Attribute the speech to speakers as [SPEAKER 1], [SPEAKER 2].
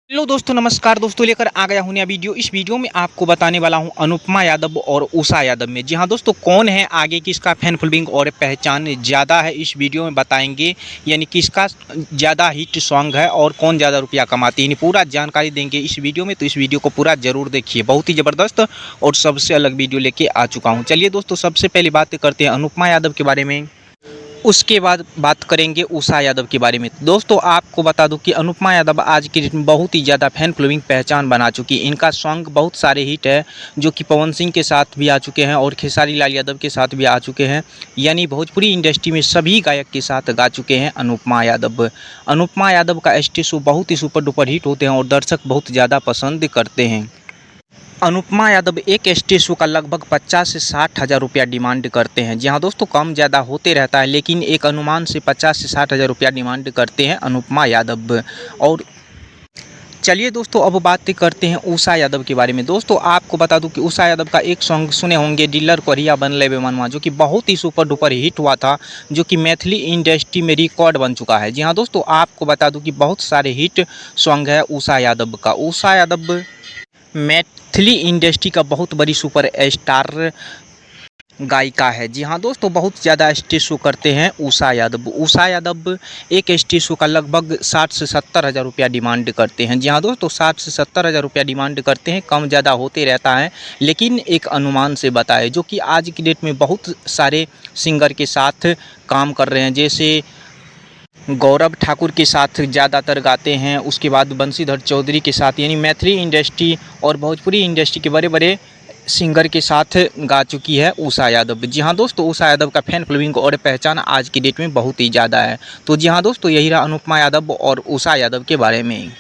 [SPEAKER 1] Hello दोस्तों, नमस्कार दोस्तों। लेकर आ गया हूँ नया वीडियो। इस वीडियो में आपको बताने वाला हूँ अनुपमा यादव और उषा यादव में। जी हाँ दोस्तों, कौन है आगे, किसका फैन फॉलोइंग और पहचान ज़्यादा है, इस वीडियो में बताएंगे। यानी किसका ज़्यादा हिट सॉन्ग है और कौन ज़्यादा रुपया कमाती है, यानी पूरा जानकारी देंगे इस वीडियो में। तो इस वीडियो को पूरा ज़रूर देखिए, बहुत ही ज़बरदस्त और सबसे अलग वीडियो लेके आ चुका हूँ। चलिए दोस्तों, सबसे पहले बात करते हैं अनुपमा यादव के बारे में। उसके बाद बात करेंगे उषा यादव के बारे में। दोस्तों, आपको बता दूं कि अनुपमा यादव आज की डेट में बहुत ही ज़्यादा फैन फॉलोइंग पहचान बना चुकी है। इनका सॉन्ग बहुत सारे हिट है, जो कि पवन सिंह के साथ भी आ चुके हैं और खेसारी लाल यादव के साथ भी आ चुके हैं। यानी भोजपुरी इंडस्ट्री में सभी गायक के साथ गा चुके हैं अनुपमा यादव। अनुपमा यादव का स्टेज शो बहुत ही सुपर डुपर हिट होते हैं और दर्शक बहुत ज़्यादा पसंद करते हैं। अनुपमा यादव एक स्टेज शो का लगभग 50 से 60 हज़ार रुपया डिमांड करते हैं। जी हाँ दोस्तों, कम ज़्यादा होते रहता है, लेकिन एक अनुमान से 50 से 60 हज़ार रुपया डिमांड करते हैं अनुपमा यादव। और चलिए दोस्तों, अब बात करते हैं उषा यादव के बारे में। दोस्तों, आपको बता दूं कि उषा यादव का एक सॉन्ग सुने होंगे, डीलर कोरिया बनले बे मनवा, जो कि बहुत ही सुपर डुपर हिट हुआ था, जो कि मैथिली इंडस्ट्री में रिकॉर्ड बन चुका है। जी हाँ दोस्तों, आपको बता दूं कि बहुत सारे हिट सॉन्ग है उषा यादव का। उषा यादव मैथिली इंडस्ट्री का बहुत बड़ी सुपर स्टार गायिका है। जी हाँ दोस्तों, बहुत ज़्यादा स्टेज शो करते हैं उषा यादव। उषा यादव एक स्टेज शो का लगभग 60 से 70 हज़ार रुपया डिमांड करते हैं। जी हाँ दोस्तों, 60 से 70 हज़ार रुपया डिमांड करते हैं, कम ज़्यादा होते रहता है, लेकिन एक अनुमान से बताए, जो कि आज की डेट में बहुत सारे सिंगर के साथ काम कर रहे हैं। जैसे गौरव ठाकुर के साथ ज़्यादातर गाते हैं, उसके बाद बंशीधर चौधरी के साथ, यानी मैथिली इंडस्ट्री और भोजपुरी इंडस्ट्री के बड़े बड़े सिंगर के साथ गा चुकी है उषा यादव। जी हाँ दोस्तों, उषा यादव का फैन फॉलोइंग और पहचान आज की डेट में बहुत ही ज़्यादा है। तो जी हाँ दोस्तों, यही रहा अनुपमा यादव और उषा यादव के बारे में।